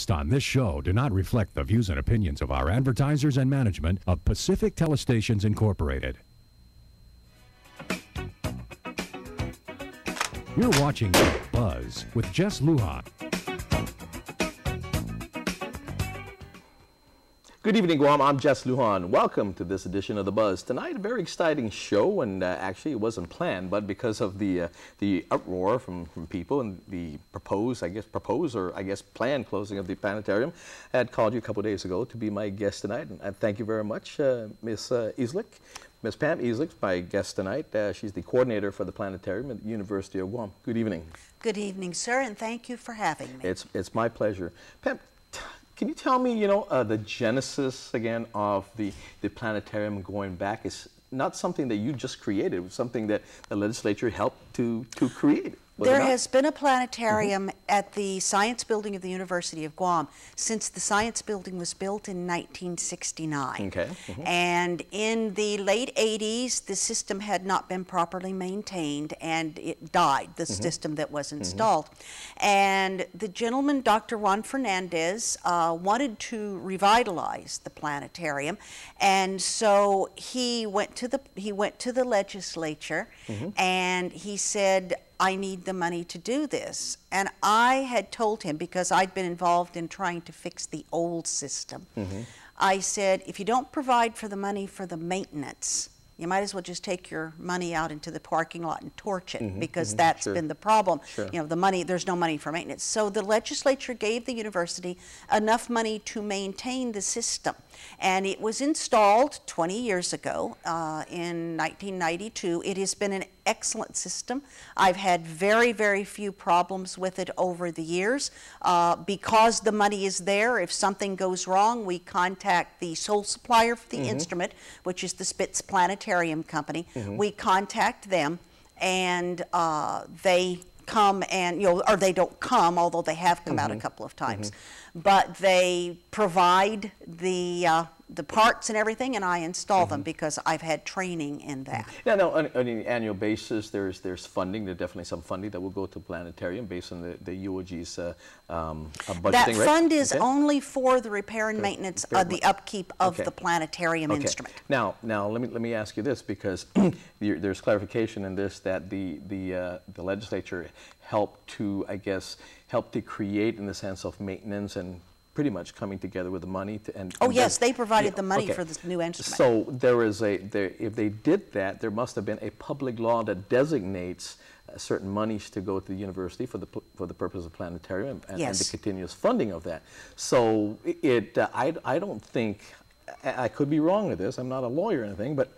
On this show do not reflect the views and opinions of our advertisers and management of Pacific Telestations Incorporated. You're watching Buzz with Jess Lujan. Good evening, Guam. I'm Jess Lujan. Welcome to this edition of The Buzz. Tonight, a very exciting show, and actually it wasn't planned, but because of the uproar from people and the planned closing of the Planetarium, I had called you a couple of days ago to be my guest tonight, and I thank you very much, Miss Eastlick. Miss Pam Eastlick, my guest tonight. She's the coordinator for the Planetarium at the University of Guam. Good evening. Good evening, sir, and thank you for having me. It's my pleasure. Pam, can you tell me, the genesis, again, of the Planetarium going back? Is not something that you just created. It was something that the legislature helped to create. There has been a planetarium at the Science Building of the University of Guam since the Science Building was built in 1969. Okay. And in the late 80s, the system had not been properly maintained and it died, the system that was installed. And the gentleman, Dr. Juan Fernandez, wanted to revitalize the planetarium, and so he went to the legislature and he said, I need the money to do this. And I had told him, because I'd been involved in trying to fix the old system, I said, if you don't provide for the money for the maintenance, you might as well just take your money out into the parking lot and torch it, because that's been the problem. The money, there's no money for maintenance. So the legislature gave the university enough money to maintain the system. And it was installed 20 years ago in 1992. It has been an excellent system. I've had very, very few problems with it over the years. Because the money is there, if something goes wrong, we contact the sole supplier for the instrument, which is the Spitz Planetarium Company. We contact them, and they come and, or they don't come, although they have come out a couple of times. But they provide the parts and everything, and I install them because I've had training in that. Yeah, no, on an annual basis, there's funding. There's definitely some funding that will go to Planetarium based on the UOG's budgeting. That fund is only for the repair and maintenance of the upkeep of the Planetarium instrument. Now let me ask you this, because there's clarification in this that the legislature helped to, I guess, create in the sense of maintenance and pretty much coming together with the money yes, they provided the money for this new instrument. So if they did that, there must have been a public law that designates certain monies to go to the university for the purpose of Planetarium and the continuous funding of that. So I don't think, I could be wrong with this. I'm not a lawyer or anything, but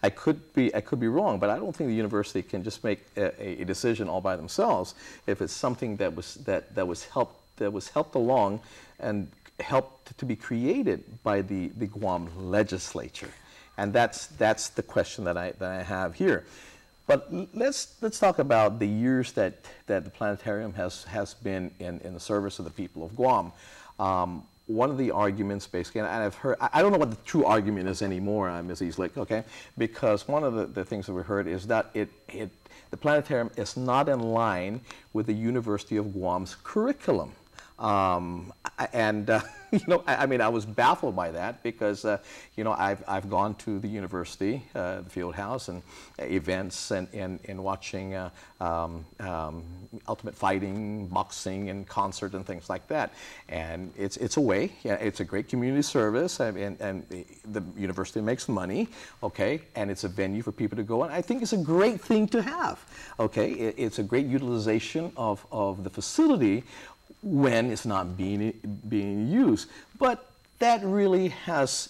I could be wrong. But I don't think the university can just make a decision all by themselves if it's something that was helped along and helped to be created by the Guam legislature. And that's the question that I have here. But let's talk about the years that the Planetarium has been in the service of the people of Guam. One of the arguments, basically, and I've heard, I don't know what the true argument is anymore, Ms. Eastlick, okay? Because one of the things that we heard is that the Planetarium is not in line with the University of Guam's curriculum. I mean, I was baffled by that because, I've gone to the university, the field house, and events and watching ultimate fighting, boxing, and concert and things like that. And it's a way. Yeah, it's a great community service, and the university makes money, okay, and it's a venue for people to go. And I think it's a great thing to have, okay. It's a great utilization of the facility when it's not being used. But that really has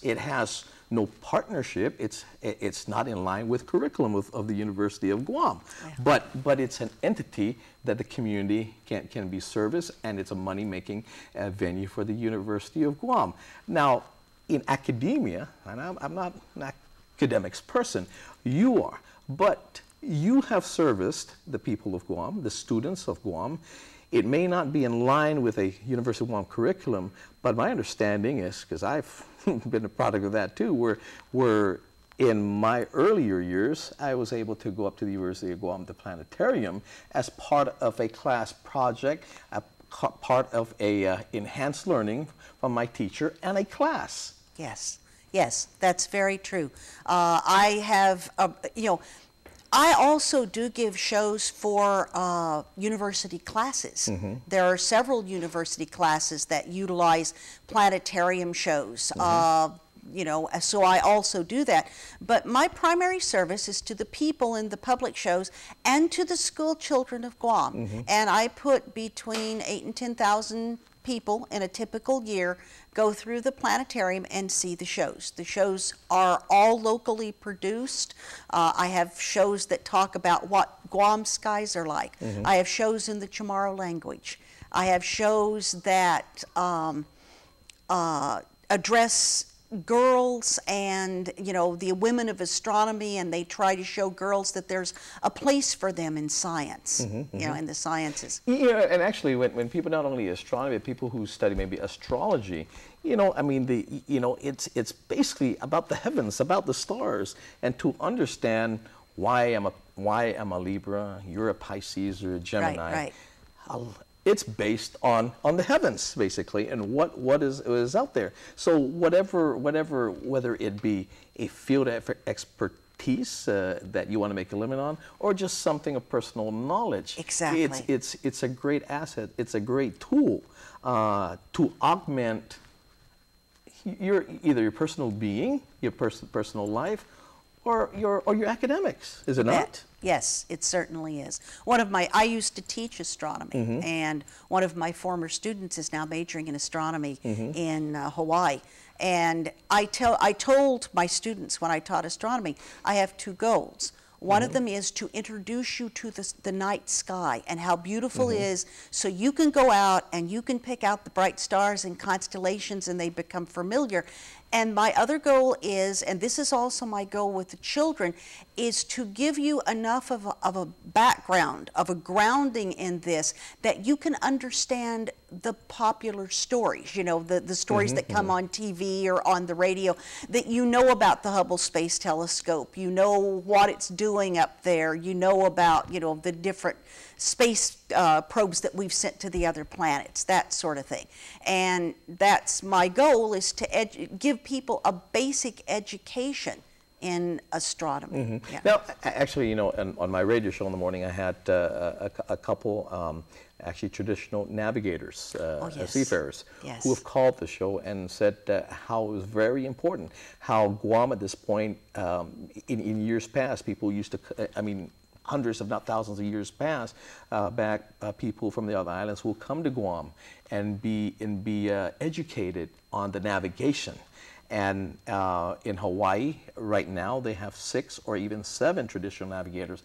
no partnership. It's not in line with curriculum of the University of Guam. Yeah. But it's an entity that the community can be serviced, and it's a money-making venue for the University of Guam. Now, in academia, and I'm not an academics person, you are, but you have serviced the people of Guam, the students of Guam. It may not be in line with a University of Guam curriculum, but my understanding is, because I've been a product of that too, where in my earlier years, I was able to go up to the University of Guam, the Planetarium, as part of a class project, part of a enhanced learning from my teacher and a class. Yes, yes, that's very true. I have, you know, I also do give shows for university classes. There are several university classes that utilize planetarium shows. You know, so I also do that. But my primary service is to the people in the public shows and to the school children of Guam. And I put between 8,000 and 10,000 people in a typical year go through the planetarium and see the shows. The shows are all locally produced. I have shows that talk about what Guam skies are like. I have shows in the Chamorro language. I have shows that address girls and, you know, the women of astronomy, and they try to show girls that there's a place for them in science, you know, in the sciences. Yeah, and actually when people not only astronomy, but people who study maybe astrology, you know, I mean, it's basically about the heavens, about the stars, and to understand why I'm a Libra, you're a Pisces or a Gemini. Right. It's based on the heavens, basically, and what is out there. So whether it be a field of expertise that you want to make a living on, or just something of personal knowledge. Exactly. It's a great asset. It's a great tool to augment either your personal being, your personal life, or your academics. Is it not? Yes, it certainly is. I used to teach astronomy, and one of my former students is now majoring in astronomy in Hawaii. And I told my students when I taught astronomy, I have two goals. One of them is to introduce you to the night sky and how beautiful it is, so you can go out and you can pick out the bright stars and constellations and they become familiar. And my other goal is, and this is also my goal with the children, is to give you enough of a background, of a grounding in this, that you can understand the popular stories, you know, the stories that come on TV or on the radio, that you know about the Hubble Space Telescope, you know what it's doing up there, you know about, you know, the different space probes that we've sent to the other planets, that sort of thing. And that's my goal, is to give people a basic education in astronomy. Yeah. Now, actually, you know, on my radio show in the morning, I had a couple actually traditional navigators, seafarers, who have called the show and said how it was very important, how Guam at this point, in years past, people used to, I mean, hundreds if not thousands of years past back, people from the other islands will come to Guam and be educated on the navigation. And in Hawaii right now they have 6 or even 7 traditional navigators.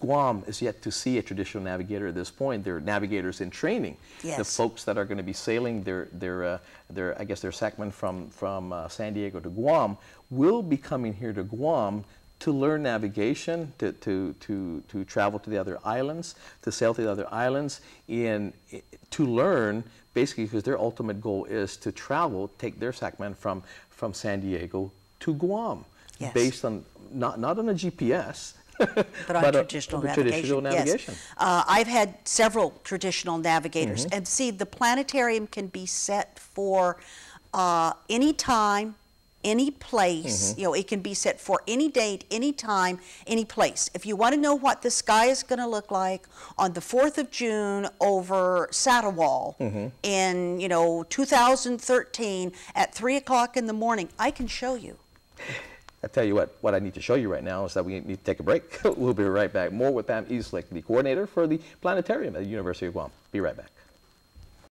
Guam is yet to see a traditional navigator at this point. They're navigators in training. Yes. The folks that are going to be sailing I guess their segment from San Diego to Guam will be coming here to Guam to learn navigation, to travel to the other islands, to sail to the other islands, and to learn, basically, because their ultimate goal is to travel, take their segment from San Diego to Guam, based on, not on a GPS, but on traditional navigation. Yes. I've had several traditional navigators, and see, the planetarium can be set for any time, any place. You know, it can be set for any date, any time, any place. If you want to know what the sky is going to look like on the 4th of June over Satawal in, you know, 2013 at 3 o'clock in the morning, I can show you. I tell you what I need to show you right now is that we need to take a break. We'll be right back. More with Pam Eastlick, the coordinator for the Planetarium at the University of Guam. Be right back.